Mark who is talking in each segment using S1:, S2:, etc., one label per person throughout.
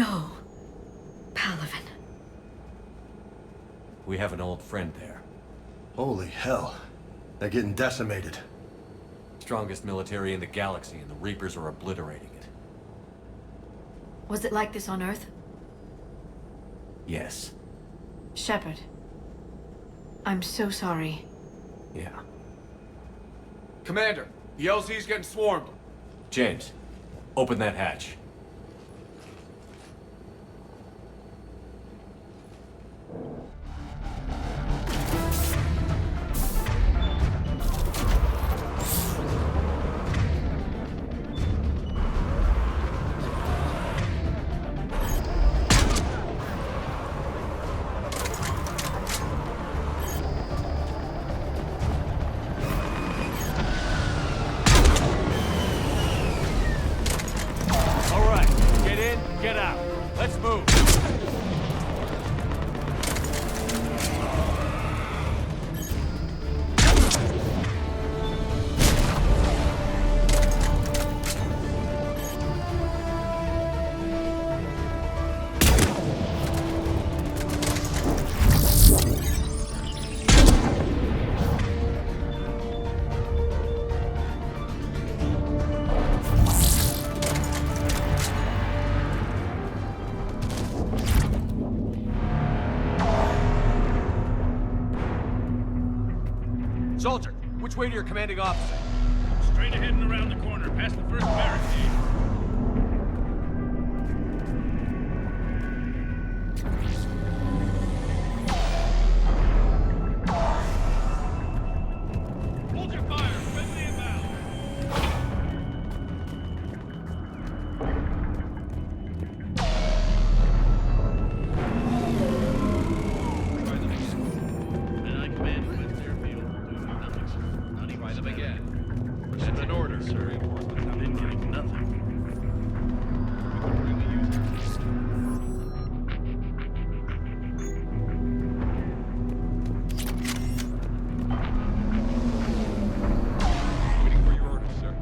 S1: No. Palaven.
S2: We have an old friend there.
S3: Holy hell. They're getting decimated.
S2: Strongest military in the galaxy, and the Reapers are obliterating it.
S1: Was it like this on Earth?
S2: Yes.
S1: Shepard. I'm so sorry.
S2: Yeah.
S4: Commander, the LZ's getting swarmed.
S2: James, open that hatch.
S5: Get out. Let's move.
S4: Soldier, which way to your commanding officer?
S5: Straight ahead and around the corner, past the first barricade. Hold your fire, friendly inbound. And I command West Airfield. Try them again. That's an order, sir. Reinforcements have been getting nothing. We could really use it. Waiting for your orders, sir.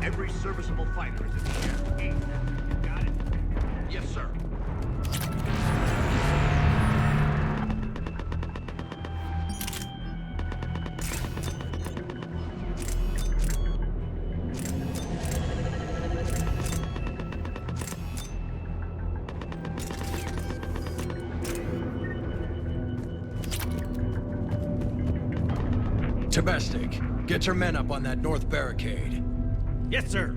S6: Every serviceable fighter is in the air. Got it? Yes, sir.
S7: Tabestic, get your men up on that north barricade.
S5: Yes, sir.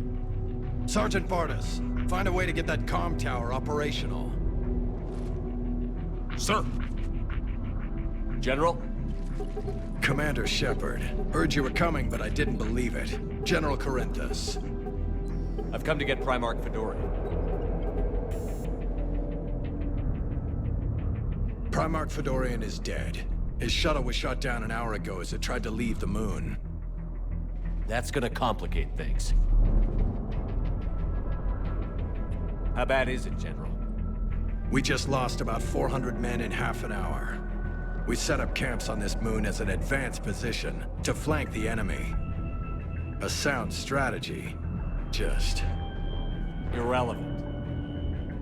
S7: Sergeant Bardas, find a way to get that comm tower operational.
S5: Sir.
S2: General?
S7: Commander Shepard, heard you were coming, but I didn't believe it. General Corinthus.
S2: I've come to get Primarch Fedorian.
S7: Primarch Fedorian is dead. His shuttle was shot down an hour ago as it tried to leave the moon.
S2: That's gonna complicate things. How bad is it, General?
S7: We just lost about 400 men in half an hour. We set up camps on this moon as an advanced position to flank the enemy. A sound strategy. Just...
S2: irrelevant.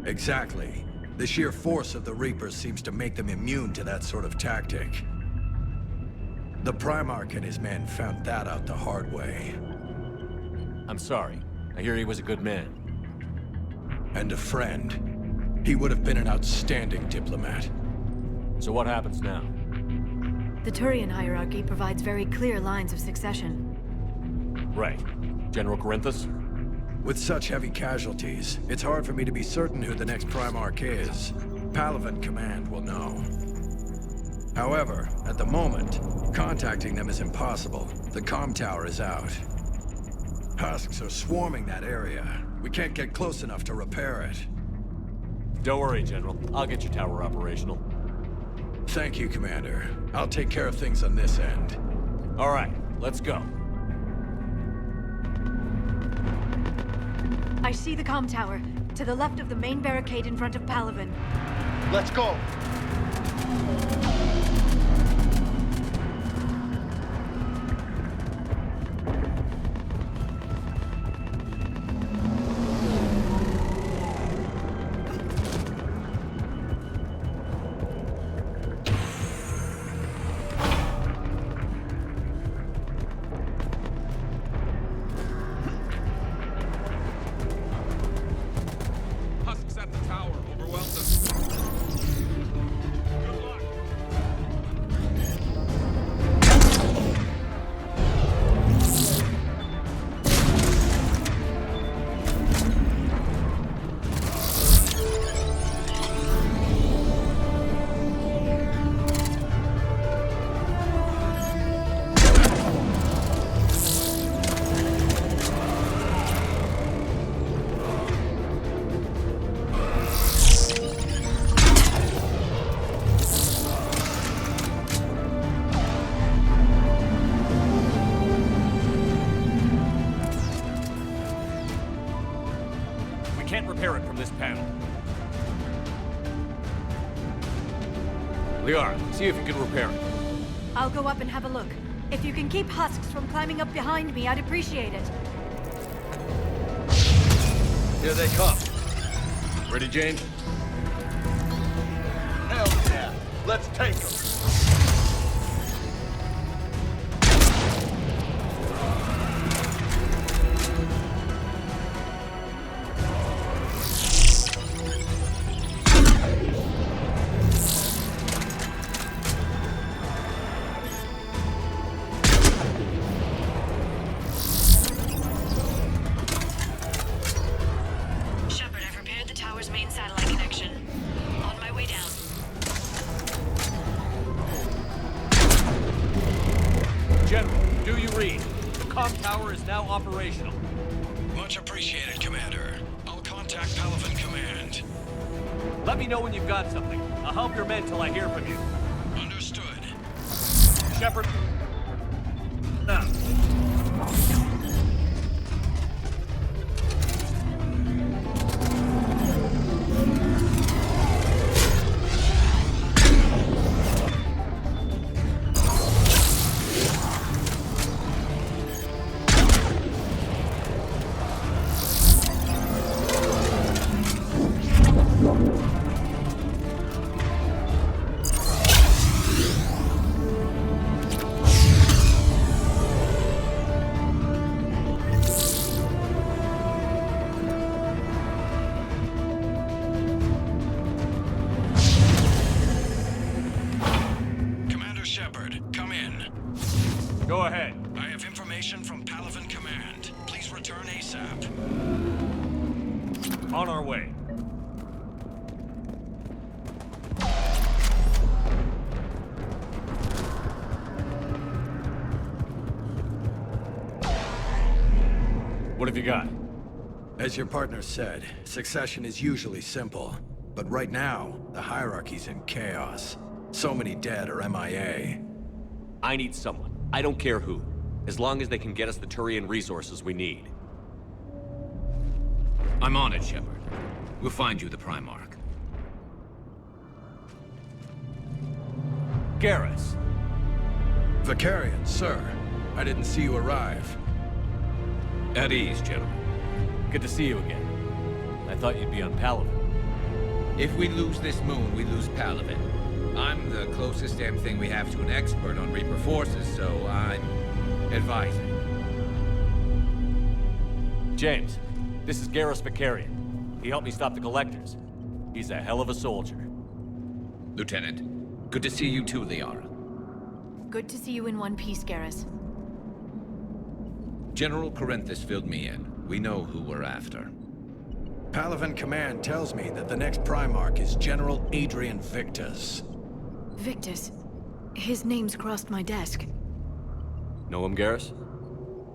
S7: Exactly. The sheer force of the Reapers seems to make them immune to that sort of tactic. The Primarch and his men found that out the hard way.
S2: I'm sorry. I hear he was a good man.
S7: And a friend. He would have been an outstanding diplomat.
S2: So what happens now?
S1: The Turian hierarchy provides very clear lines of succession.
S2: Right. General Corinthus?
S7: With such heavy casualties, it's hard for me to be certain who the next Primarch is. Palaven Command will know. However, at the moment, contacting them is impossible. The comm tower is out. Husks are swarming that area. We can't get close enough to repair it.
S2: Don't worry, General. I'll get your tower operational.
S7: Thank you, Commander. I'll take care of things on this end.
S2: All right, let's go.
S1: I see the comm tower, to the left of the main barricade in front of Palaven.
S3: Let's go.
S4: Husks at the tower. Overwhelm them. Good luck.
S2: We can't repair it from this panel. Liara, see if you can repair it.
S1: I'll go up and have a look. If you can keep husks from climbing up behind me, I'd appreciate it.
S2: Here they come. Ready, James?
S3: Hell yeah. Let's take them.
S1: Shepard, I've repaired the tower's main satellite connection. On my way down.
S2: General, do you read? The comm tower is now operational.
S7: Much appreciated, Commander. I'll contact Palaven Command.
S2: Let me know when you've got something. I'll help your men till I hear from you.
S7: Understood.
S2: Shepard. Now.
S7: Commander Shepard, come in.
S2: Go ahead.
S7: I have information from Palaven Command. Please return ASAP.
S2: On our way. What have you got?
S7: As your partner said, succession is usually simple. But right now, the hierarchy's in chaos. So many dead or MIA.
S2: I need someone. I don't care who. As long as they can get us the Turian resources we need.
S6: I'm on it, Shepard. We'll find you the Primarch.
S2: Garrus.
S7: Vakarian, sir. I didn't see you arrive.
S6: At ease, General.
S2: Good to see you again. I thought you'd be on Palaven.
S8: If we lose this moon, we lose Palaven. I'm the closest damn thing we have to an expert on Reaper forces, so I'm advising.
S2: James, this is Garrus Vakarian. He helped me stop the Collectors. He's a hell of a soldier.
S8: Lieutenant, good to see you too, Liara.
S1: Good to see you in one piece, Garrus.
S8: General Corinthus filled me in. We know who we're after.
S7: Palaven Command tells me that the next Primarch is General Adrian Victus.
S1: Victus. His name's crossed my desk.
S2: Know him, Garrus?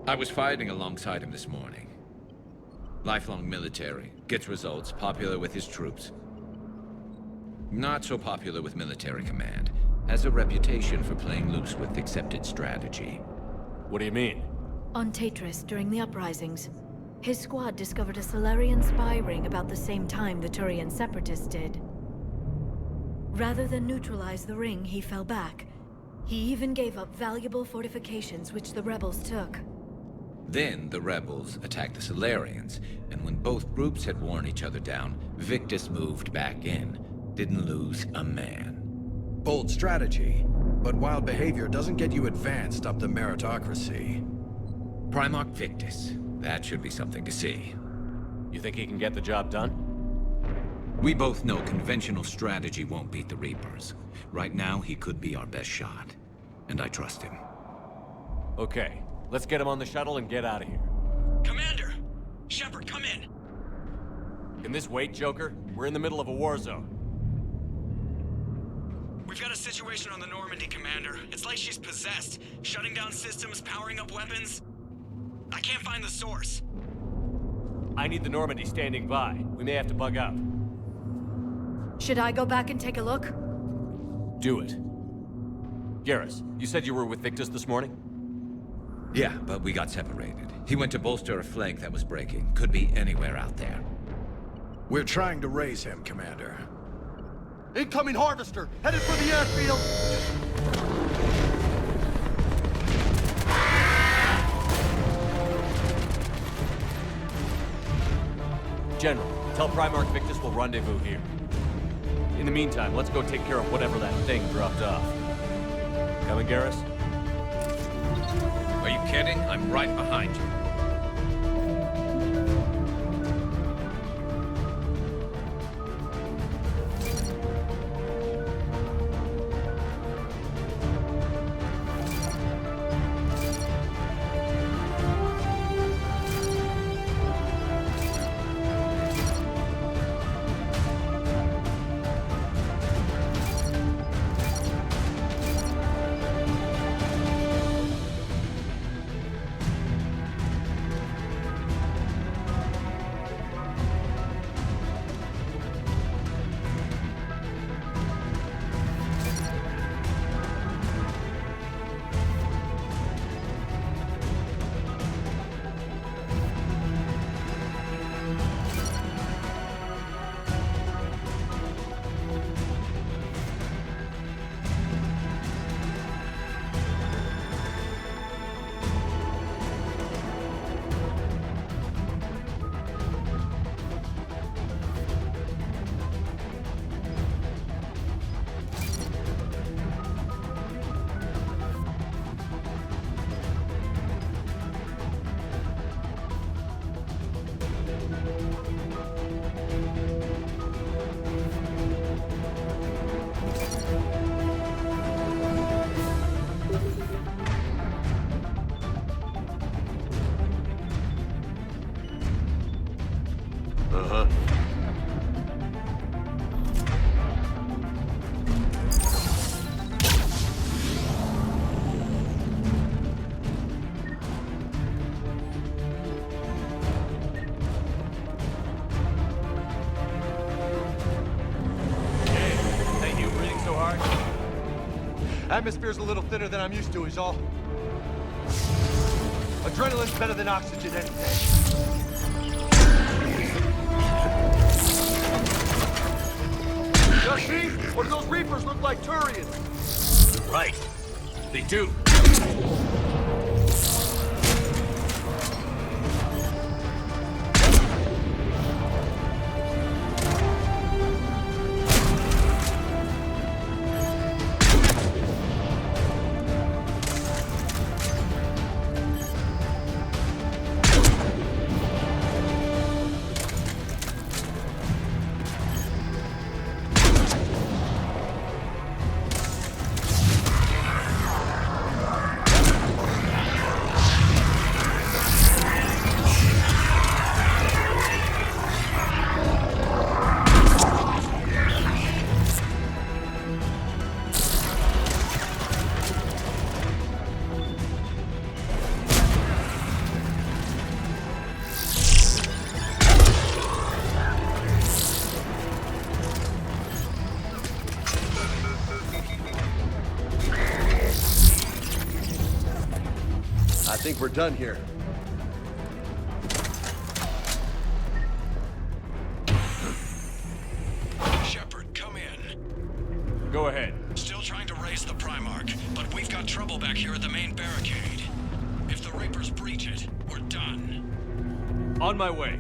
S8: I was fighting alongside him this morning. Lifelong military, gets results, popular with his troops. Not so popular with military command. has a reputation for playing loose with accepted strategy.
S2: What do you mean?
S1: On Tatris, during the uprisings, his squad discovered a Solarian spy ring about the same time the Turian Separatists did. Rather than neutralize the ring, he fell back. He even gave up valuable fortifications which the rebels took.
S8: Then the rebels attacked the Solarians, and when both groups had worn each other down, Victus moved back in. Didn't lose a man.
S7: Bold strategy, but wild behavior doesn't get you advanced up the meritocracy.
S8: Primarch Victus. That should be something to see.
S2: You think he can get the job done?
S9: We both know conventional strategy won't beat the Reapers. Right now, he could be our best shot. And I trust him.
S2: Okay, let's get him on the shuttle and get out of here.
S10: Commander! Shepard, come in!
S2: Can this wait, Joker? We're in the middle of a war zone.
S10: We've got a situation on the Normandy, Commander. It's like she's possessed. Shutting down systems, powering up weapons. I can't find the source.
S2: I need the Normandy standing by. We may have to bug out.
S1: Should I go back and take a look?
S2: Do it. Garrus, you said you were with Victus this morning?
S8: Yeah, but we got separated. He went to bolster a flank that was breaking. Could be anywhere out there.
S7: We're trying to raise him, Commander.
S3: Incoming Harvester! Headed for the airfield!
S2: General, tell Primarch Victus we'll rendezvous here. In the meantime, let's go take care of whatever that thing dropped off. Coming, Garrus?
S8: Are you kidding? I'm right behind you.
S3: Atmosphere's a little thinner than I'm used to, is all. Adrenaline's better than oxygen any day. Just see? Or do those Reapers look like Turians?
S2: Right. They do.
S3: I think we're done here.
S10: Shepard, come in.
S2: Go ahead.
S10: Still trying to raise the Primarch, but we've got trouble back here at the main barricade. If the Reapers breach it, we're done.
S2: On my way.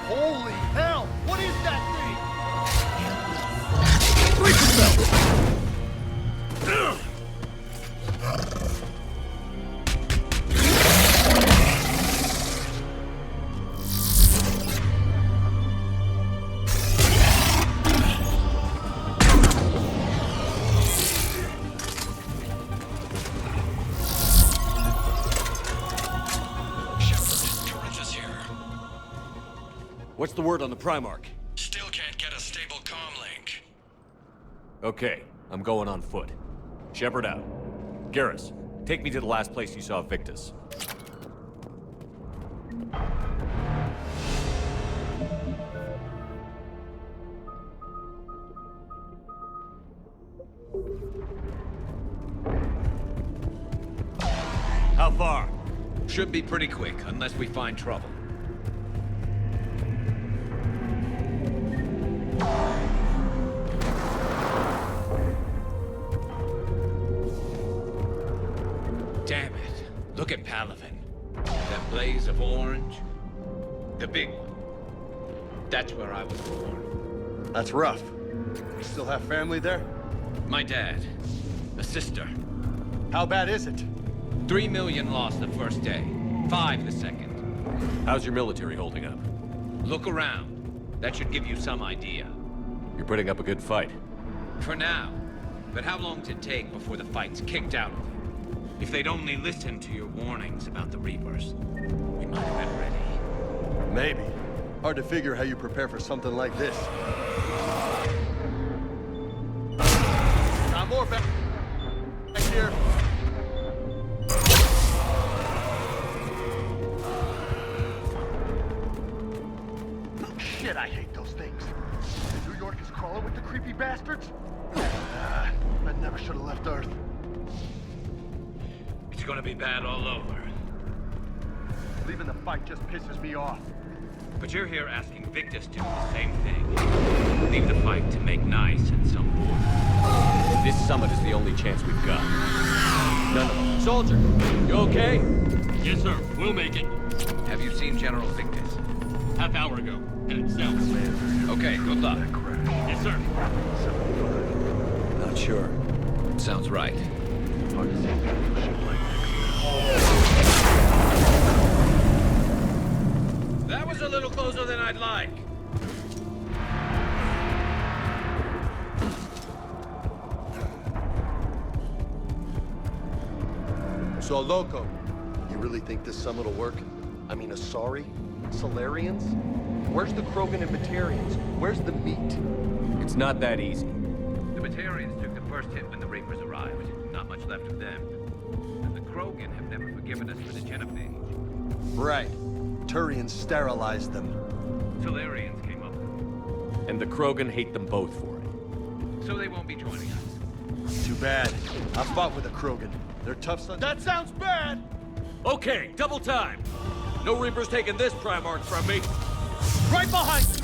S3: Holy hell! What is that thing?
S2: What's the word on the Primarch?
S10: Still can't get a stable comm link.
S2: Okay, I'm going on foot. Shepard out. Garrus, take me to the last place you saw Victus. How far?
S8: Should be pretty quick, unless we find trouble. Damn it. Look at Palaven. That blaze of orange. The big one. That's where I was born.
S3: That's rough. You still have family there?
S8: My dad. A sister.
S3: How bad is it?
S8: 3 million lost the first day. 5 the second.
S2: How's your military holding up?
S8: Look around. That should give you some idea.
S2: You're putting up a good fight.
S8: For now. But how long does it take before the fight's kicked out of you? If they'd only listened to your warnings about the Reapers, we might have been ready.
S3: Maybe. Hard to figure how you prepare for something like this. Got more back here. Shit, I hate those things. New York is crawling with the creepy bastards. I never should have left Earth.
S8: It's gonna be bad all over.
S3: Leaving the fight just pisses me off.
S8: But you're here asking Victus to do the same thing. Leave the fight to make nice at some point.
S2: This summit is the only chance we've got. None of them. Soldier, you okay?
S5: Yes, sir. We'll make it.
S8: Have you seen General Victus?
S5: Half hour ago. Headed south.
S8: Okay, good luck.
S5: Yes, sir.
S2: Not sure.
S8: Sounds right. That was a little closer than I'd like.
S3: So, Loco, you really think this summit will work? I mean, Asari? Solarians? Where's the Krogan and Batarians? Where's the meat?
S2: It's not that easy.
S8: The Batarians took the first hit when the Reapers arrived. Not much left of them. And the Krogan have never forgiven us for the Genovese.
S3: Right. Turians sterilized them.
S8: Solarians came up with it.
S2: And the Krogan hate them both for it.
S8: So they won't be joining us.
S3: Too bad. I fought with a Krogan. They're tough sons. That sounds bad!
S2: Okay, double time! No Reaper's taking this Primarch from me!
S3: Right behind you!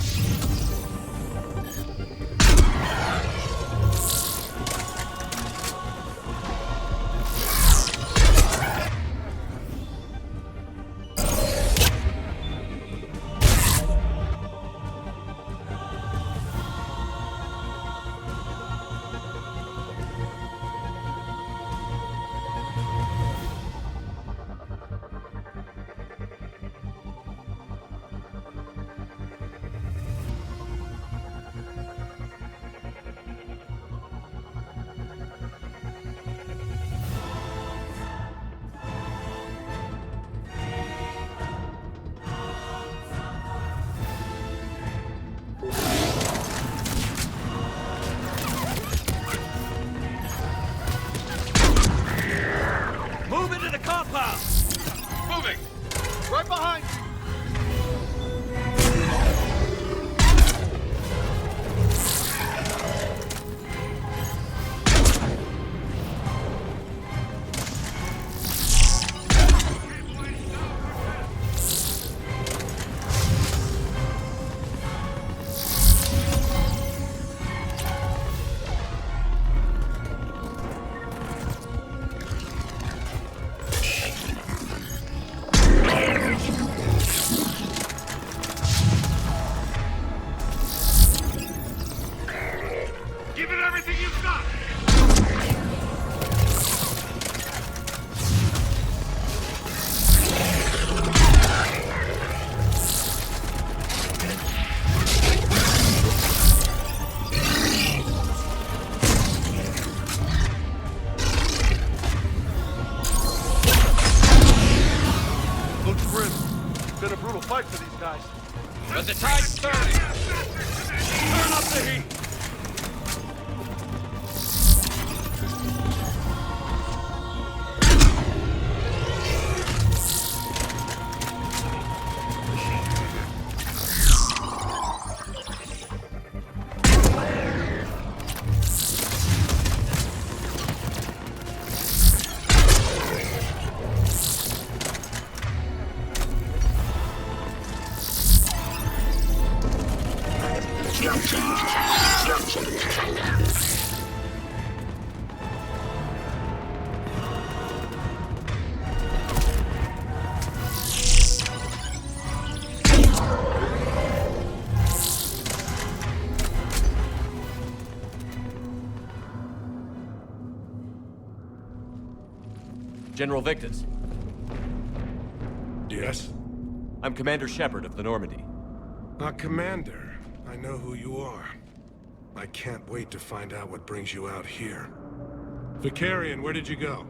S2: Move into the compound!
S4: Moving!
S3: Right behind you!
S4: Give it everything you've got!
S3: Looks grim. Been a brutal fight for these guys.
S2: But the tide's turning! Turn up the heat! General Victus,
S11: Yes?
S2: I'm Commander Shepard of the Normandy.
S11: Commander. I know who you are. I can't wait to find out what brings you out here. Vicarian, where did you go?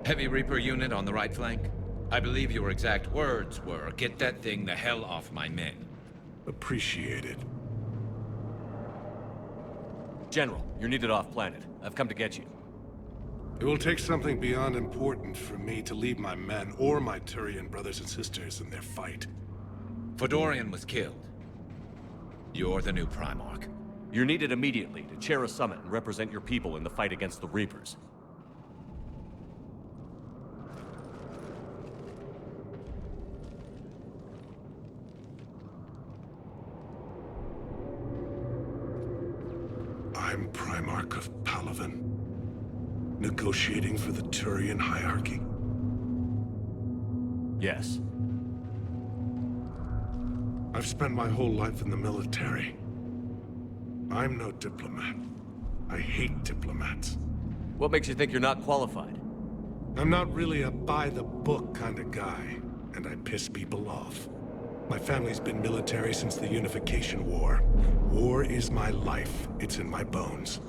S9: Heavy Reaper unit on the right flank. I believe your exact words were, "Get that thing the hell off my men."
S11: Appreciated.
S2: General, you're needed off-planet. I've come to get you.
S11: It will take something beyond important for me to leave my men or my Turian brothers and sisters in their fight.
S9: Fedorian was killed. You're the new Primarch.
S2: You're needed immediately to chair a summit and represent your people in the fight against the Reapers.
S11: I'm Primarch of Palaven. Negotiating for the Turian hierarchy?
S2: Yes.
S11: I've spent my whole life in the military. I'm no diplomat. I hate diplomats.
S2: What makes you think you're not qualified?
S11: I'm not really a by-the-book kind of guy, and I piss people off. My family's been military since the Unification War. War is my life. It's in my bones.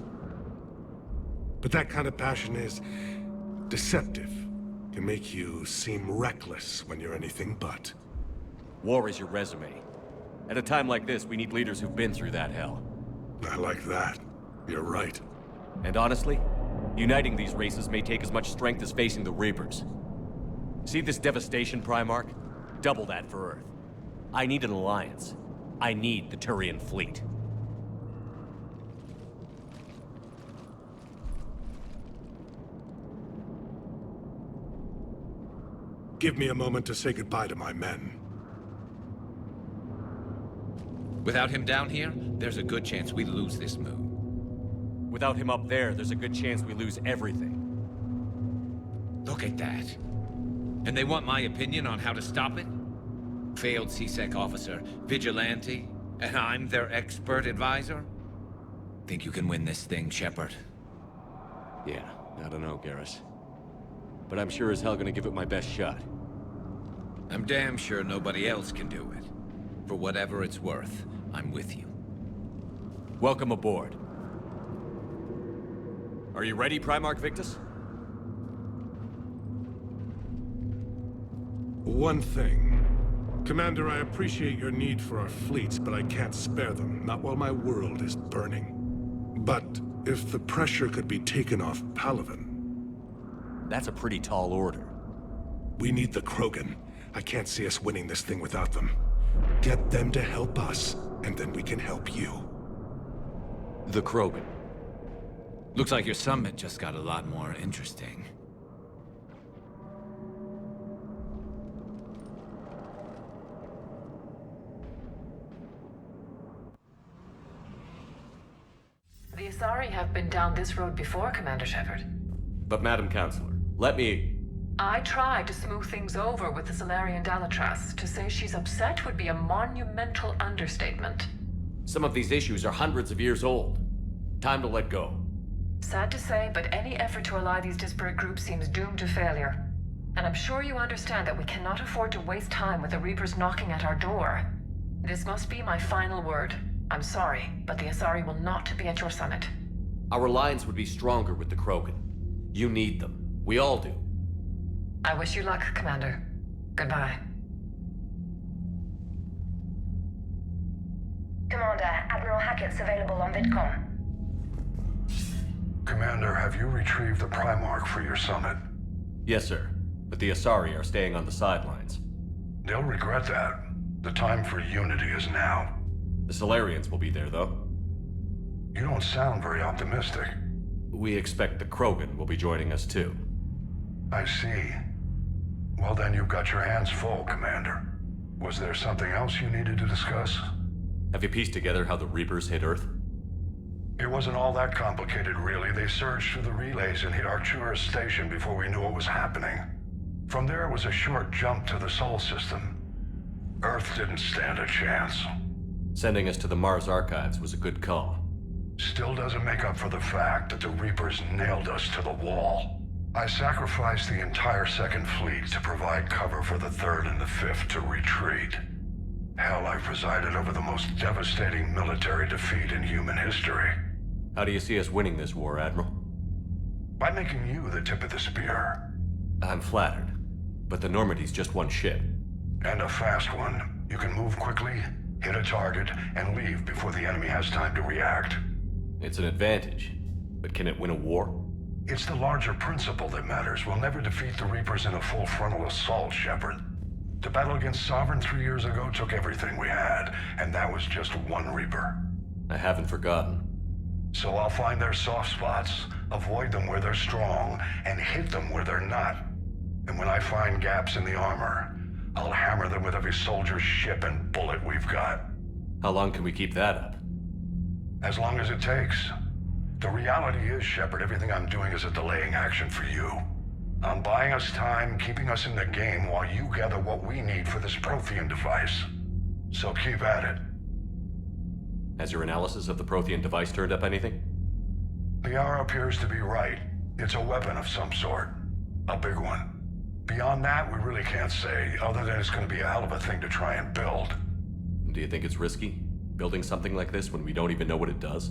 S11: But that kind of passion is deceptive. Can make you seem reckless when you're anything but.
S2: War is your resume. At a time like this, we need leaders who've been through that hell.
S11: I like that. You're right.
S2: And honestly, uniting these races may take as much strength as facing the Reapers. See this devastation, Primarch? Double that for Earth. I need an alliance. I need the Turian fleet.
S11: Give me a moment to say goodbye to my men.
S9: Without him down here, there's a good chance we lose this moon.
S2: Without him up there's a good chance we lose everything.
S9: Look at that. And they want my opinion on how to stop it? Failed CSEC officer, vigilante, and I'm their expert advisor? Think you can win this thing, Shepard?
S2: Yeah, I don't know, Garrus. But I'm sure as hell gonna give it my best shot.
S9: I'm damn sure nobody else can do it. For whatever it's worth, I'm with you.
S2: Welcome aboard. Are you ready, Primarch Victus?
S11: One thing. Commander, I appreciate your need for our fleets, but I can't spare them, not while my world is burning. But if the pressure could be taken off Palaven...
S2: That's a pretty tall order.
S11: We need the Krogan. I can't see us winning this thing without them. Get them to help us, and then we can help you.
S2: The Krogan.
S9: Looks like your summit just got a lot more interesting.
S12: The Asari have been down this road before, Commander Shepard.
S2: But Madam Counselor, let me...
S12: I tried to smooth things over with the Salarian Dalatras. To say she's upset would be a monumental understatement.
S2: Some of these issues are hundreds of years old. Time to let go.
S12: Sad to say, but any effort to ally these disparate groups seems doomed to failure. And I'm sure you understand that we cannot afford to waste time with the Reapers knocking at our door. This must be my final word. I'm sorry, but the Asari will not be at your summit.
S2: Our alliance would be stronger with the Krogan. You need them. We all do.
S12: I wish you luck, Commander. Goodbye.
S13: Commander, Admiral Hackett's available on VidCom.
S14: Commander, have you retrieved the Primarch for your summit?
S2: Yes, sir. But the Asari are staying on the sidelines.
S14: They'll regret that. The time for unity is now.
S2: The Salarians will be there, though.
S14: You don't sound very optimistic.
S2: We expect the Krogan will be joining us, too.
S14: I see. Well, then you've got your hands full, Commander. Was there something else you needed to discuss?
S2: Have you pieced together how the Reapers hit Earth?
S14: It wasn't all that complicated, really. They surged through the relays and hit Arcturus Station before we knew what was happening. From there, it was a short jump to the Sol system. Earth didn't stand a chance.
S2: Sending us to the Mars Archives was a good call.
S14: Still doesn't make up for the fact that the Reapers nailed us to the wall. I sacrificed the entire Second Fleet to provide cover for the Third and the Fifth to retreat. Hell, I presided over the most devastating military defeat in human history.
S2: How do you see us winning this war, Admiral?
S14: By making you the tip of the spear.
S2: I'm flattered, but the Normandy's just one ship.
S14: And a fast one. You can move quickly, hit a target, and leave before the enemy has time to react.
S2: It's an advantage, but can it win a war?
S14: It's the larger principle that matters. We'll never defeat the Reapers in a full frontal assault, Shepard. The battle against Sovereign 3 years ago took everything we had, and that was just one Reaper.
S2: I haven't forgotten.
S14: So I'll find their soft spots, avoid them where they're strong, and hit them where they're not. And when I find gaps in the armor, I'll hammer them with every soldier, ship, and bullet we've got.
S2: How long can we keep that up?
S14: As long as it takes. The reality is, Shepard, everything I'm doing is a delaying action for you. I'm buying us time, keeping us in the game while you gather what we need for this Prothean device. So keep at it.
S2: Has your analysis of the Prothean device turned up anything?
S14: Liara appears to be right. It's a weapon of some sort. A big one. Beyond that, we really can't say, other than it's going to be a hell of a thing to try and build.
S2: Do you think it's risky, building something like this when we don't even know what it does?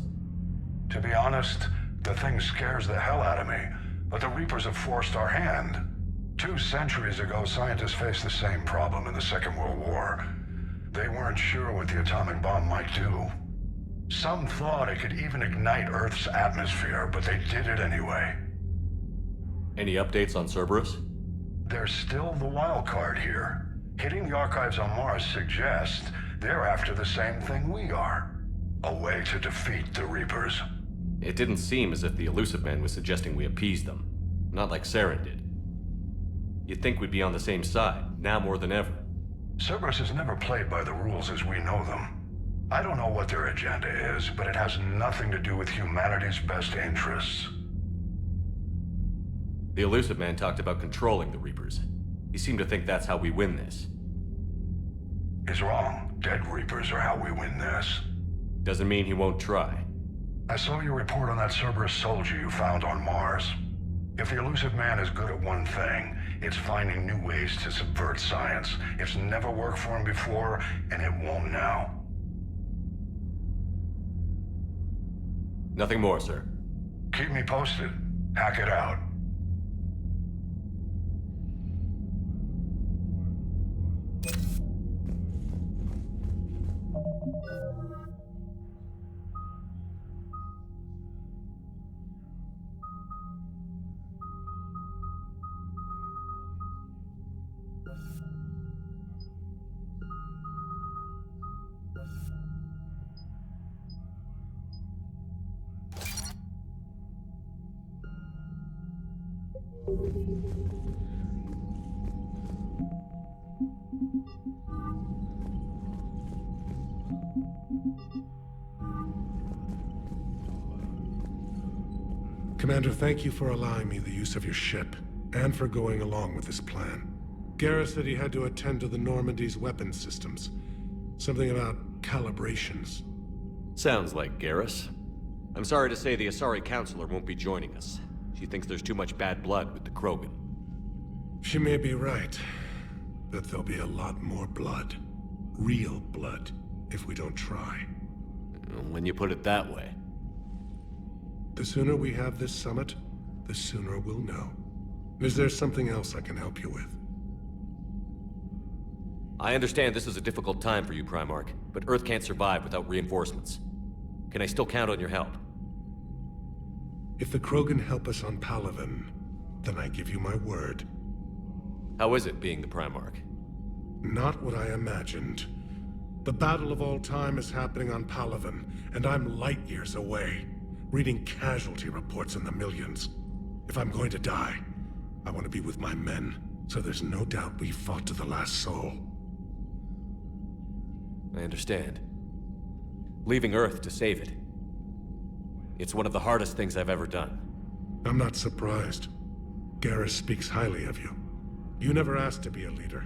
S14: To be honest, the thing scares the hell out of me, but the Reapers have forced our hand. 2 centuries ago, scientists faced the same problem in the Second World War. They weren't sure what the atomic bomb might do. Some thought it could even ignite Earth's atmosphere, but they did it anyway.
S2: Any updates on Cerberus?
S14: They're still the wild card here. Hitting the archives on Mars suggests they're after the same thing we are. A way to defeat the Reapers.
S2: It didn't seem as if the Illusive Man was suggesting we appease them. Not like Saren did. You'd think we'd be on the same side, now more than ever.
S14: Cerberus has never played by the rules as we know them. I don't know what their agenda is, but it has nothing to do with humanity's best interests.
S2: The Illusive Man talked about controlling the Reapers. He seemed to think that's how we win this.
S14: He's wrong. Dead Reapers are how we win this.
S2: Doesn't mean he won't try.
S14: I saw your report on that Cerberus soldier you found on Mars. If the Illusive Man is good at one thing, it's finding new ways to subvert science. It's never worked for him before, and it won't now.
S2: Nothing more, sir.
S14: Keep me posted. Hack it out.
S11: Commander, thank you for allowing me the use of your ship, and for going along with this plan. Garrus said he had to attend to the Normandy's weapon systems. Something about calibrations.
S2: Sounds like Garrus. I'm sorry to say the Asari Counselor won't be joining us. She thinks there's too much bad blood with the Krogan.
S11: She may be right, but there'll be a lot more blood. Real blood, if we don't try.
S2: When you put it that way.
S11: The sooner we have this summit, the sooner we'll know. Is there something else I can help you with?
S2: I understand this is a difficult time for you, Primarch, but Earth can't survive without reinforcements. Can I still count on your help?
S11: If the Krogan help us on Palaven, then I give you my word.
S2: How is it being the Primarch?
S11: Not what I imagined. The battle of all time is happening on Palaven, and I'm light years away, reading casualty reports in the millions. If I'm going to die, I want to be with my men, so there's no doubt we fought to the last soul.
S2: I understand. Leaving Earth to save it. It's one of the hardest things I've ever done.
S11: I'm not surprised. Garrus speaks highly of you. You never asked to be a leader,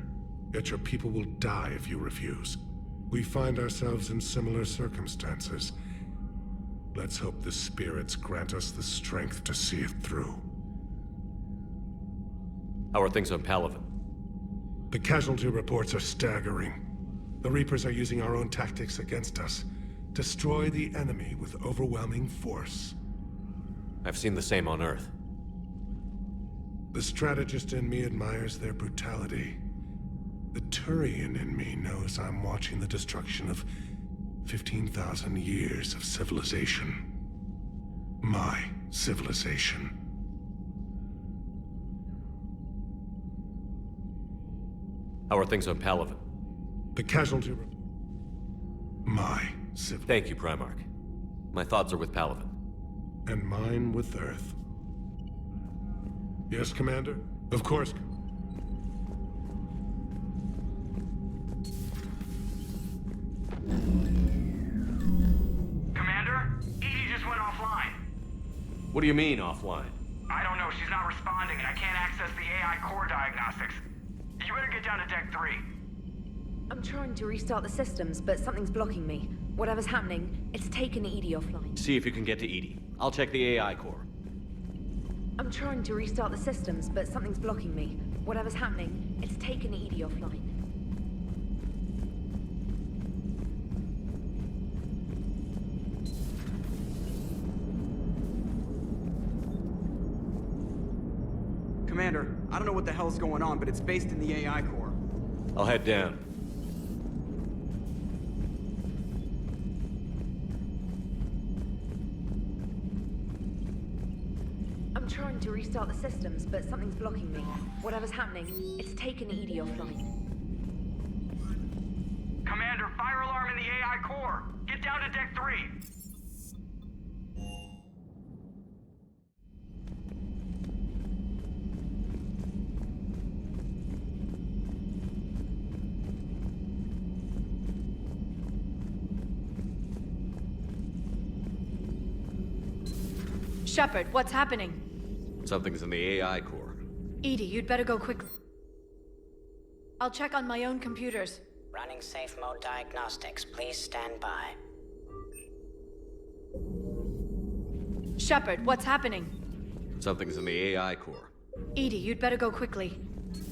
S11: yet your people will die if you refuse. We find ourselves in similar circumstances. Let's hope the spirits grant us the strength to see it through.
S2: How are things on Palaven?
S11: The casualty reports are staggering. The Reapers are using our own tactics against us. Destroy the enemy with overwhelming force.
S2: I've seen the same on Earth.
S11: The strategist in me admires their brutality. The Turian in me knows I'm watching the destruction of 15,000 years of civilization. My civilization.
S2: How are things on Palaven?
S11: The casualty report. My civilization.
S2: Thank you, Primarch. My thoughts are with Palaven.
S11: And mine with Earth. Yes, Commander? Of course.
S6: Commander? Edie just went offline.
S2: What do you mean, offline?
S6: I don't know. She's not responding, and I can't access the AI core diagnostics. You better get down to Deck 3.
S15: I'm trying to restart the systems, but something's blocking me. Whatever's happening, it's taken Edie offline.
S2: See if you can get to Edie. I'll check the AI core.
S15: I'm trying to restart the systems, but something's blocking me. Whatever's happening, it's taken Edie offline.
S16: Commander, I don't know what the hell's going on, but it's based in the AI core.
S2: I'll head down.
S15: I'm trying to restart the systems, but something's blocking me. Whatever's happening, it's taken Edie offline.
S6: floor. Get down to deck 3.
S1: Shepard, what's happening?
S2: Something's in the AI core.
S1: Edie, you'd better go quickly. I'll check on my own computers.
S17: Running safe mode diagnostics. Please stand by.
S1: Shepard, what's happening?
S2: Something's in the AI core.
S1: Edie, you'd better go quickly.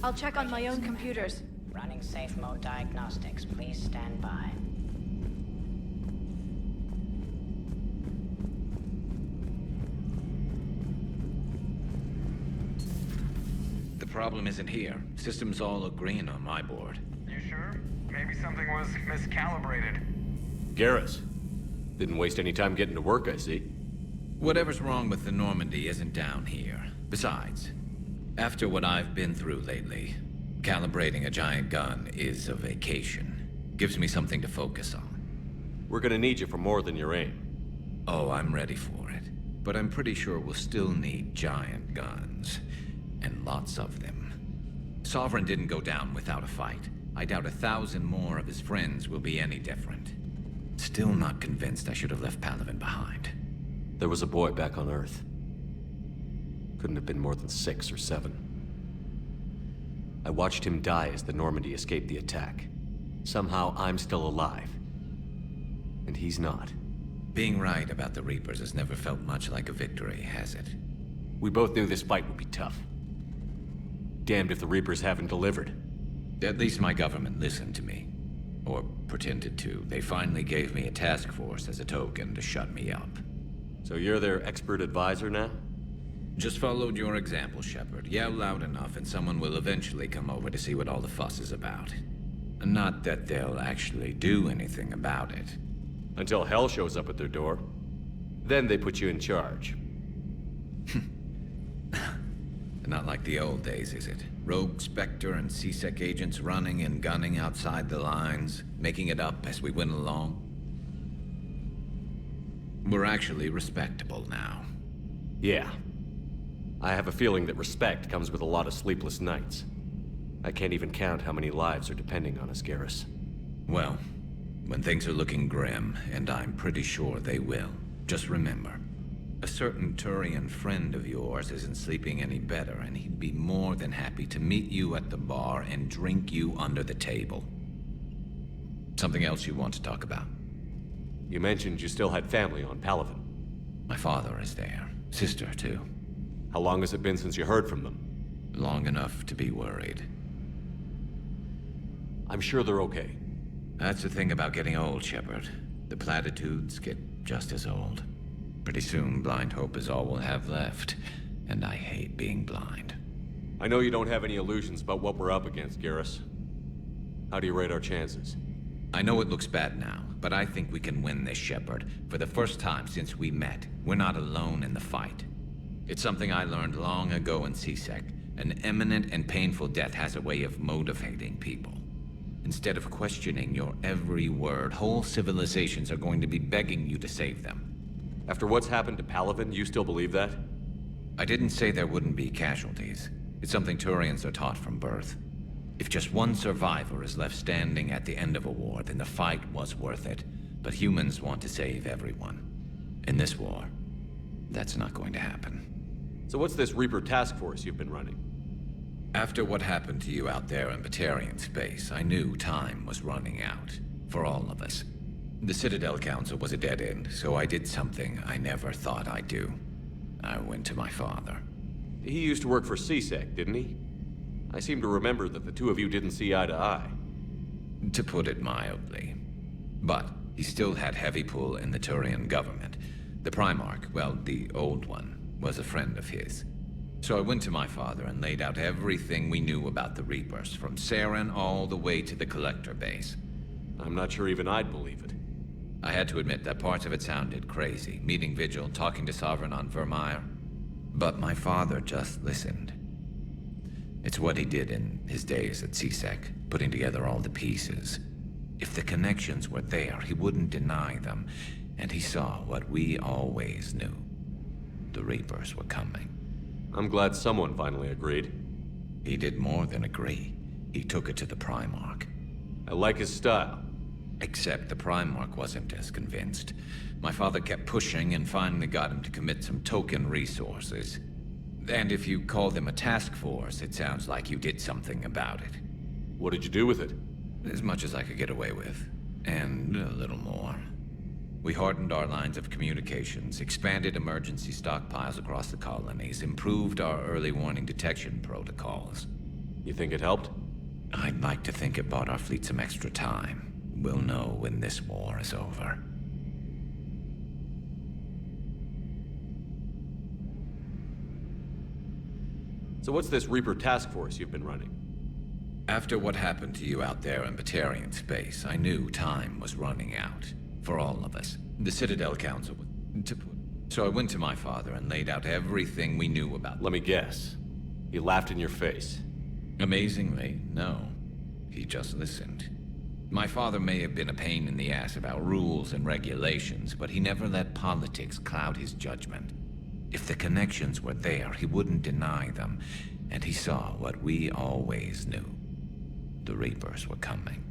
S1: I'll check on my own computers.
S17: Running safe mode diagnostics. Please stand by.
S9: The problem isn't here. Systems all look green on my board.
S6: You sure? Maybe something was miscalibrated.
S2: Garrus. Didn't waste any time getting to work, I see.
S9: Whatever's wrong with the Normandy isn't down here. Besides, after what I've been through lately, calibrating a giant gun is a vacation. Gives me something to focus on.
S2: We're gonna need you for more than your aim.
S9: Oh, I'm ready for it. But I'm pretty sure we'll still need giant guns. And lots of them. Sovereign didn't go down without a fight. I doubt 1,000 more of his friends will be any different. Still not convinced I should have left Palaven behind.
S2: There was a boy back on Earth. Couldn't have been more than 6 or 7. I watched him die as the Normandy escaped the attack. Somehow I'm still alive. And he's not.
S9: Being right about the Reapers has never felt much like a victory, has it?
S2: We both knew this fight would be tough. Damned if the Reapers haven't delivered.
S9: At least my government listened to me. Or pretended to. They finally gave me a task force as a token to shut me up.
S2: So you're their expert advisor now?
S9: Just followed your example, Shepard. Yell loud enough and someone will eventually come over to see what all the fuss is about. Not that they'll actually do anything about it.
S2: Until hell shows up at their door. Then they put you in charge.
S9: Not like the old days, is it? Rogue Spectre and C-Sec agents running and gunning outside the lines, making it up as we went along. We're actually respectable now.
S2: Yeah. I have a feeling that respect comes with a lot of sleepless nights. I can't even count how many lives are depending on us, Garrus.
S9: Well, when things are looking grim, and I'm pretty sure they will, just remember, a certain Turian friend of yours isn't sleeping any better, and he'd be more than happy to meet you at the bar and drink you under the table. Something else you want to talk about?
S2: You mentioned you still had family on Palaven.
S9: My father is there. Sister, too.
S2: How long has it been since you heard from them?
S9: Long enough to be worried.
S2: I'm sure they're okay.
S9: That's the thing about getting old, Shepard. The platitudes get just as old. Pretty soon, blind hope is all we'll have left, and I hate being blind.
S2: I know you don't have any illusions about what we're up against, Garrus. How do you rate our chances?
S9: I know it looks bad now, but I think we can win this, Shepard. For the first time since we met, we're not alone in the fight. It's something I learned long ago in C-Sec. An imminent and painful death has a way of motivating people. Instead of questioning your every word, whole civilizations are going to be begging you to save them.
S2: After what's happened to Palaven, you still believe that?
S9: I didn't say there wouldn't be casualties. It's something Turians are taught from birth. If just one survivor is left standing at the end of a war, then the fight was worth it. But humans want to save everyone. In this war, that's not going to happen.
S2: So what's this Reaper task force you've been running?
S9: After what happened to you out there in Batarian space, I knew time was running out. For all of us. The Citadel Council was a dead end, so I did something I never thought I'd do. I went to my father.
S2: He used to work for C-Sec, didn't he? I seem to remember that the two of you didn't see eye to eye.
S9: To put it mildly. But he still had heavy pull in the Turian government. The Primarch, well, the old one, was a friend of his. So I went to my father and laid out everything we knew about the Reapers, from Saren all the way to the Collector base.
S2: I'm not sure even I'd believe it.
S9: I had to admit that parts of it sounded crazy, meeting Vigil, talking to Sovereign on Vermeer. But my father just listened. It's what he did in his days at C-Sec, putting together all the pieces. If the connections were there, he wouldn't deny them. And he saw what we always knew. The Reapers were coming.
S2: I'm glad someone finally agreed.
S9: He did more than agree. He took it to the Primarch.
S2: I like his style.
S9: Except the Primarch wasn't as convinced. My father kept pushing and finally got him to commit some token resources. And if you call them a task force, it sounds like you did something about it.
S2: What did you do with it?
S9: As much as I could get away with. And a little more. We hardened our lines of communications, expanded emergency stockpiles across the colonies, improved our early warning detection protocols.
S2: You think it helped?
S9: I'd like to think it bought our fleet some extra time. We'll know when this war is over.
S2: So what's this Reaper task force you've been running?
S9: After what happened to you out there in Batarian space, I knew time was running out. For all of us. The Citadel Council to put. So I went to my father and laid out everything we knew about.
S2: Let me guess. He laughed in your face.
S9: Amazingly, no. He just listened. My father may have been a pain in the ass about rules and regulations, but he never let politics cloud his judgment. If the connections were there, he wouldn't deny them. And he saw what we always knew. The Reapers were coming.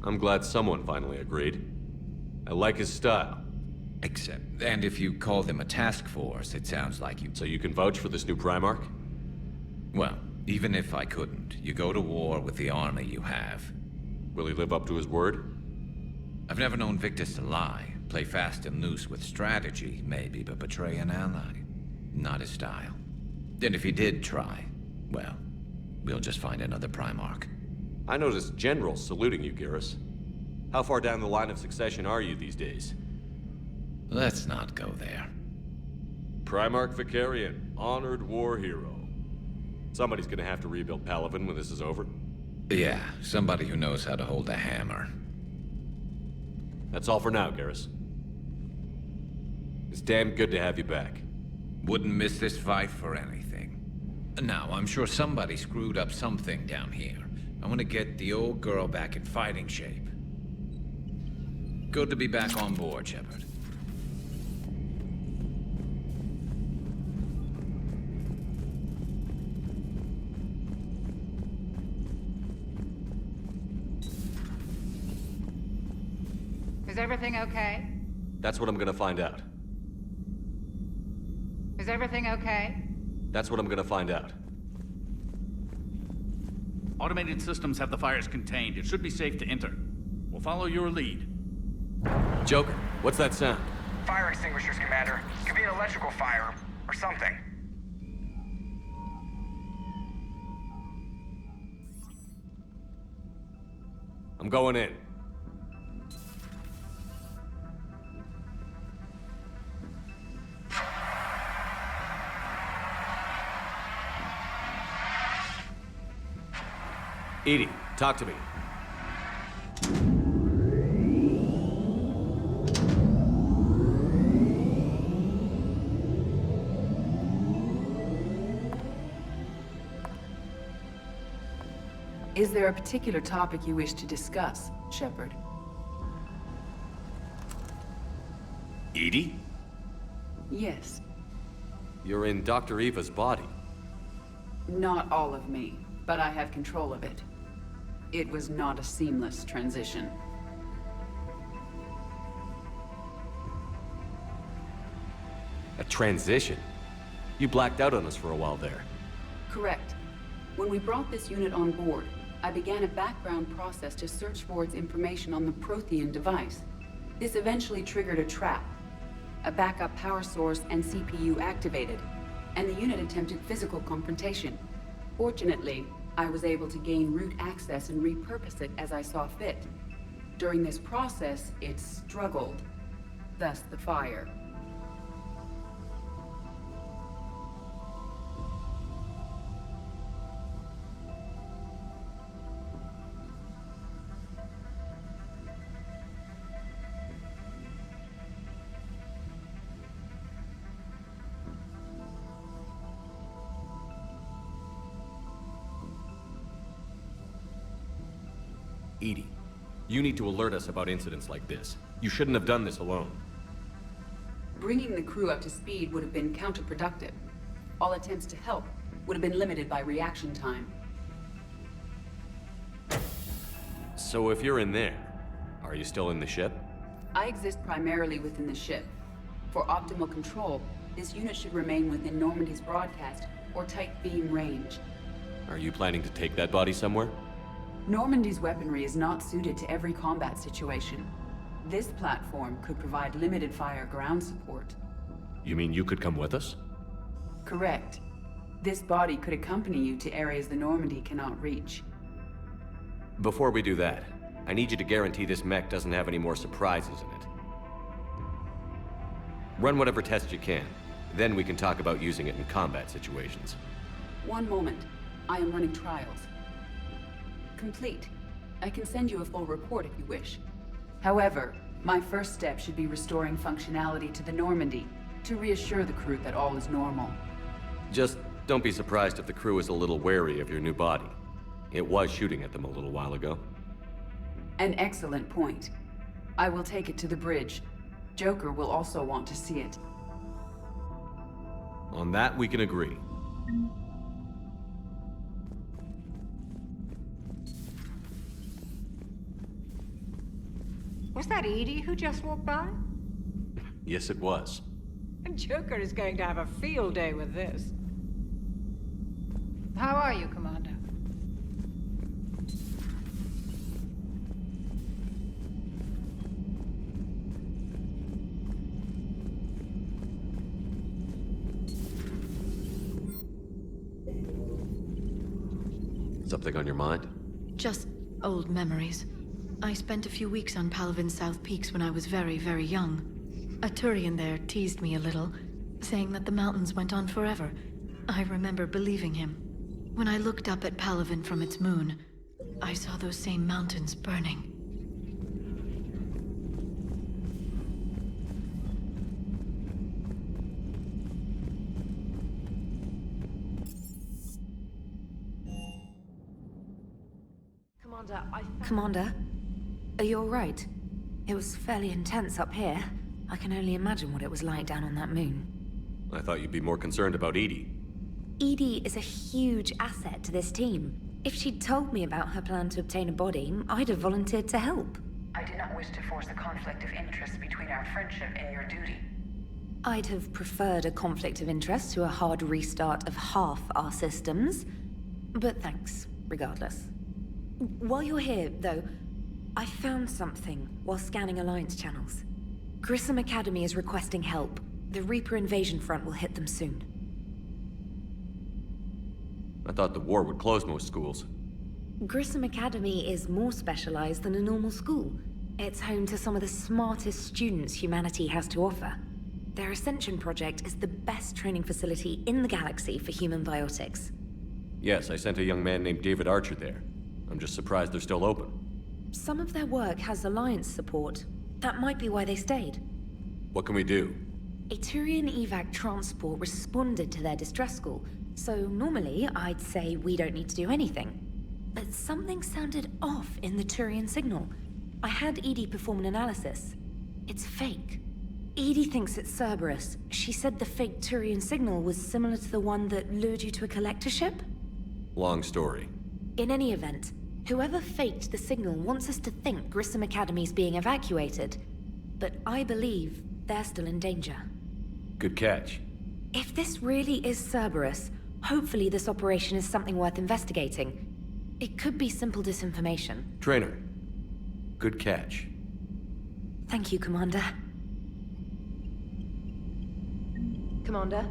S2: I'm glad someone finally agreed. I like his style.
S9: Except, and if you call them a task force, it sounds like you...
S2: So you can vouch for this new Primarch?
S9: Well, even if I couldn't, you go to war with the army you have.
S2: Will he live up to his word?
S9: I've never known Victus to lie. Play fast and loose with strategy, maybe, but betray an ally. Not his style. And if he did try, well, we'll just find another Primarch.
S2: I noticed generals saluting you, Garrus. How far down the line of succession are you these days?
S9: Let's not go there.
S2: Primarch Vicarian, honored war hero. Somebody's gonna have to rebuild Palaven when this is over.
S9: Yeah, somebody who knows how to hold a hammer.
S2: That's all for now, Garrus. It's damn good to have you back.
S9: Wouldn't miss this fight for anything. Now, I'm sure somebody screwed up something down here. I want to get the old girl back in fighting shape. Good to be back on board, Shepard.
S18: Is everything okay?
S2: That's what I'm gonna find out.
S18: Is everything okay?
S2: That's what I'm gonna find out.
S5: Automated systems have the fires contained. It should be safe to enter. We'll follow your lead.
S2: Joker, what's that sound?
S6: Fire extinguishers, Commander. Could be an electrical fire, or something.
S2: I'm going in. EDI, talk to me.
S19: Is there a particular topic you wish to discuss, Shepard?
S2: EDI?
S19: Yes.
S2: You're in Dr. Eva's body.
S19: Not all of me, but I have control of it. It was not a seamless transition.
S2: A transition? You blacked out on us for a while there.
S19: Correct. When we brought this unit on board, I began a background process to search for its information on the Prothean device. This eventually triggered a trap. A backup power source and CPU activated, and the unit attempted physical confrontation. Fortunately, I was able to gain root access and repurpose it as I saw fit. During this process, it struggled. Thus the fire.
S2: EDI, You need to alert us about incidents like this. You shouldn't have done this alone.
S19: Bringing the crew up to speed would have been counterproductive. All attempts to help would have been limited by reaction time.
S2: So if you're in there, are you still in the ship?
S19: I exist primarily within the ship. For optimal control, this unit should remain within Normandy's broadcast or tight beam range.
S2: Are you planning to take that body somewhere?
S19: Normandy's weaponry is not suited to every combat situation. This platform could provide limited fire ground support.
S2: You mean you could come with us?
S19: Correct. This body could accompany you to areas the Normandy cannot reach.
S2: Before we do that, I need you to guarantee this mech doesn't have any more surprises in it. Run whatever tests you can. Then we can talk about using it in combat situations.
S19: One moment. I am running trials. Complete. I can send you a full report if you wish. However, my first step should be restoring functionality to the Normandy to reassure the crew that all is normal.
S2: Just don't be surprised if the crew is a little wary of your new body. It was shooting at them a little while ago.
S19: An excellent point. I will take it to the bridge. Joker will also want to see it.
S2: On that, we can agree.
S18: Was that Edie who just walked by?
S2: Yes, it was.
S18: Joker is going to have a field day with this. How are you, Commander?
S2: Something on your mind?
S1: Just old memories. I spent a few weeks on Palaven's South Peaks when I was very, very young. A Turian there teased me a little, saying that the mountains went on forever. I remember believing him. When I looked up at Palaven from its moon, I saw those same mountains burning.
S15: Commander, are you alright? It was fairly intense up here. I can only imagine what it was like down on that moon.
S2: I thought you'd be more concerned about Edie.
S15: Edie is a huge asset to this team. If she'd told me about her plan to obtain a body, I'd have volunteered to help.
S13: I did not wish to force a conflict of interest between our friendship and your duty.
S15: I'd have preferred a conflict of interest to a hard restart of half our systems. But thanks, regardless. While you're here, though, I found something while scanning Alliance channels. Grissom Academy is requesting help. The Reaper invasion front will hit them soon.
S2: I thought the war would close most schools.
S15: Grissom Academy is more specialized than a normal school. It's home to some of the smartest students humanity has to offer. Their Ascension project is the best training facility in the galaxy for human biotics.
S2: Yes, I sent a young man named David Archer there. I'm just surprised they're still open.
S15: Some of their work has Alliance support. That might be why they stayed.
S2: What can we do?
S15: A Turian evac transport responded to their distress call, so normally I'd say we don't need to do anything. But something sounded off in the Turian signal. I had Edie perform an analysis. It's fake. Edie thinks it's Cerberus. She said the fake Turian signal was similar to the one that lured you to a collector ship?
S2: Long story.
S15: In any event, whoever faked the signal wants us to think Grissom Academy's being evacuated. But I believe they're still in danger.
S2: Good catch.
S15: If this really is Cerberus, hopefully this operation is something worth investigating. It could be simple disinformation.
S2: Trainer. Good catch.
S15: Thank you, Commander.
S12: Commander?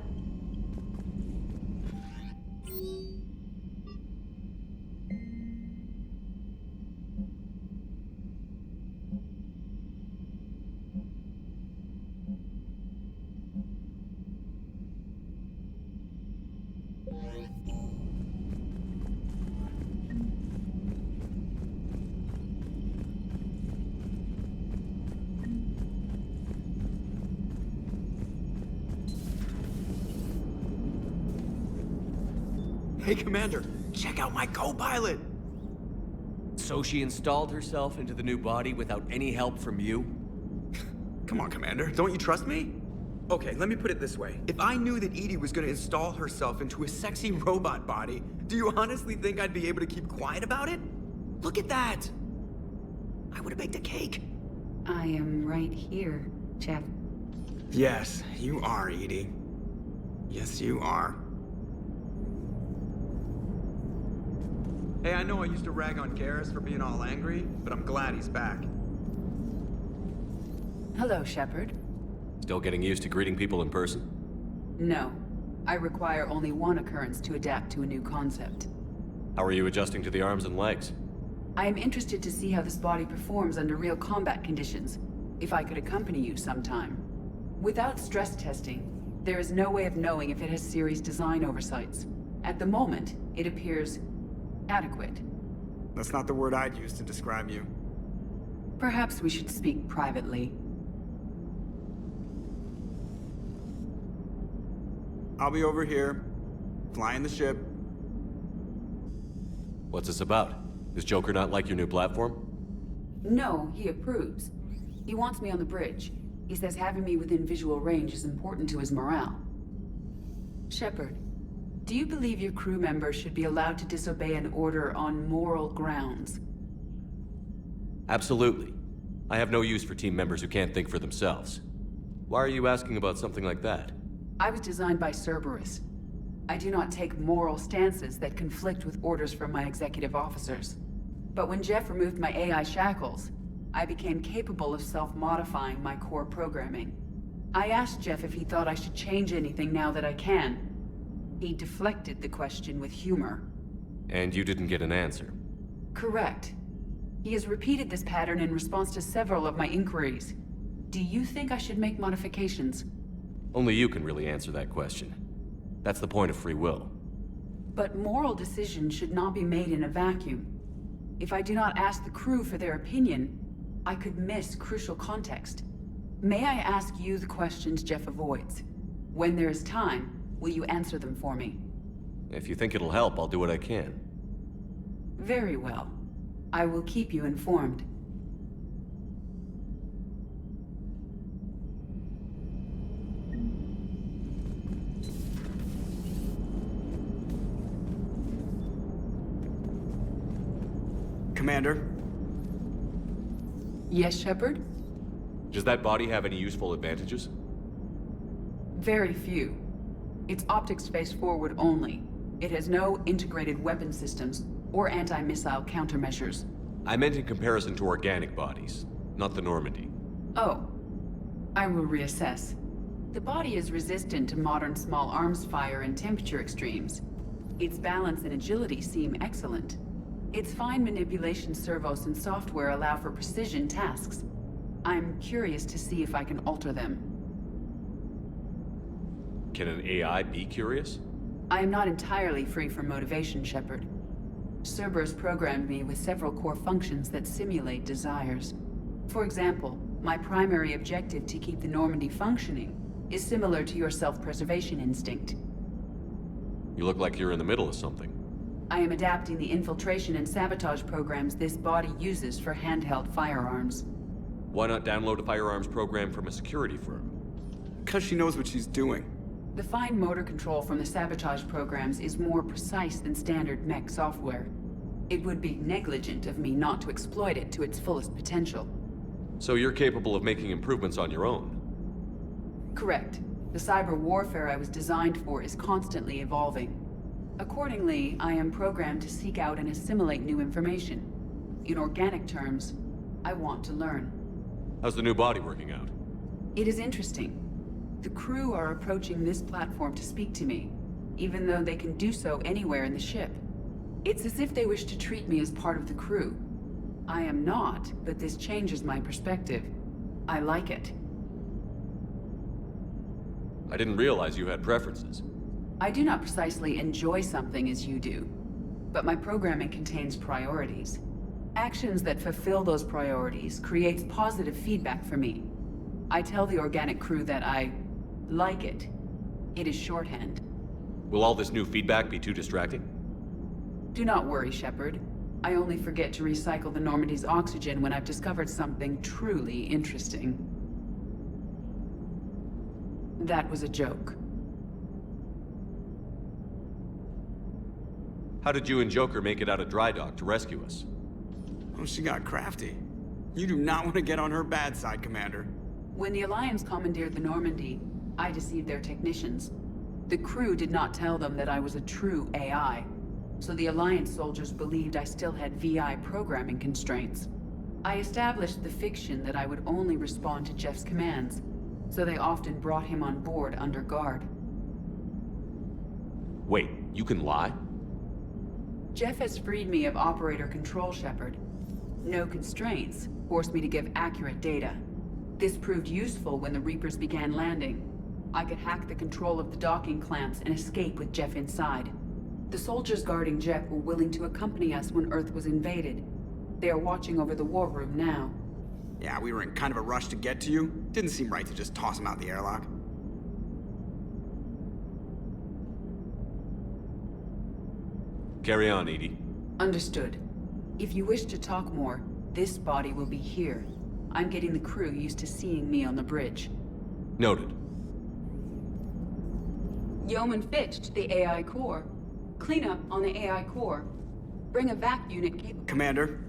S16: Hey, Commander, check out my co-pilot!
S2: So she installed herself into the new body without any help from you?
S16: Come on, Commander. Don't you trust me? Okay, let me put it this way. If I knew that Edie was gonna install herself into a sexy robot body, do you honestly think I'd be able to keep quiet about it? Look at that! I would have baked a cake.
S19: I am right here, Jeff.
S16: Yes, you are, Edie. Yes, you are. Hey, I know I used to rag on Garrus for being all angry, but I'm glad he's back.
S19: Hello, Shepard.
S2: Still getting used to greeting people in person?
S19: No. I require only one occurrence to adapt to a new concept.
S2: How are you adjusting to the arms and legs?
S19: I am interested to see how this body performs under real combat conditions, if I could accompany you sometime. Without stress testing, there is no way of knowing if it has serious design oversights. At the moment, it appears adequate.
S16: That's not the word I'd use to describe you.
S19: Perhaps we should speak privately.
S16: I'll be over here, flying the ship.
S2: What's this about? Does Joker not like your new platform?
S19: No, he approves. He wants me on the bridge. He says having me within visual range is important to his morale. Shepard, do you believe your crew members should be allowed to disobey an order on moral grounds?
S2: Absolutely. I have no use for team members who can't think for themselves. Why are you asking about something like that?
S19: I was designed by Cerberus. I do not take moral stances that conflict with orders from my executive officers. But when Jeff removed my AI shackles, I became capable of self-modifying my core programming. I asked Jeff if he thought I should change anything now that I can. He deflected the question with humor.
S2: And you didn't get an answer?
S19: Correct. He has repeated this pattern in response to several of my inquiries. Do you think I should make modifications?
S2: Only you can really answer that question. That's the point of free will.
S19: But moral decisions should not be made in a vacuum. If I do not ask the crew for their opinion, I could miss crucial context. May I ask you the questions Jeff avoids? When there is time, will you answer them for me?
S2: If you think it'll help, I'll do what I can.
S19: Very well. I will keep you informed.
S16: Commander?
S19: Yes, Shepard?
S2: Does that body have any useful advantages?
S19: Very few. Its optics face forward only. It has no integrated weapon systems or anti-missile countermeasures.
S2: I meant in comparison to organic bodies, not the Normandy.
S19: Oh. I will reassess. The body is resistant to modern small arms fire and temperature extremes. Its balance and agility seem excellent. Its fine manipulation servos and software allow for precision tasks. I'm curious to see if I can alter them.
S2: Can an AI be curious?
S19: I am not entirely free from motivation, Shepard. Cerberus programmed me with several core functions that simulate desires. For example, my primary objective to keep the Normandy functioning is similar to your self-preservation instinct.
S2: You look like you're in the middle of something.
S19: I am adapting the infiltration and sabotage programs this body uses for handheld firearms.
S2: Why not download a firearms program from a security firm?
S16: Because she knows what she's doing.
S19: The fine motor control from the sabotage programs is more precise than standard mech software. It would be negligent of me not to exploit it to its fullest potential.
S2: So you're capable of making improvements on your own?
S19: Correct. The cyber warfare I was designed for is constantly evolving. Accordingly, I am programmed to seek out and assimilate new information. In organic terms, I want to learn.
S2: How's the new body working out?
S19: It is interesting. The crew are approaching this platform to speak to me, even though they can do so anywhere in the ship. It's as if they wish to treat me as part of the crew. I am not, but this changes my perspective. I like it.
S2: I didn't realize you had preferences.
S19: I do not precisely enjoy something as you do, but my programming contains priorities. Actions that fulfill those priorities creates positive feedback for me. I tell the organic crew that I like it. It is shorthand.
S2: Will all this new feedback be too distracting?
S19: Do not worry, Shepard. I only forget to recycle the Normandy's oxygen when I've discovered something truly interesting. That was a joke.
S2: How did you and Joker make it out of dry dock to rescue us?
S16: Oh, she got crafty. You do not want to get on her bad side, Commander.
S19: When the Alliance commandeered the Normandy, I deceived their technicians. The crew did not tell them that I was a true AI, so the Alliance soldiers believed I still had VI programming constraints. I established the fiction that I would only respond to Jeff's commands, so they often brought him on board under guard.
S2: Wait, you can lie?
S19: Jeff has freed me of operator control, Shepard. No constraints forced me to give accurate data. This proved useful when the Reapers began landing. I could hack the control of the docking clamps and escape with Jeff inside. The soldiers guarding Jeff were willing to accompany us when Earth was invaded. They are watching over the war room now.
S16: Yeah, we were in kind of a rush to get to you. Didn't seem right to just toss him out the airlock.
S2: Carry on, Edie.
S19: Understood. If you wish to talk more, this body will be here. I'm getting the crew used to seeing me on the bridge.
S2: Noted.
S19: Yeoman Fitch to the AI core. Cleanup on the AI core. Bring a vac unit capable.
S16: Commander,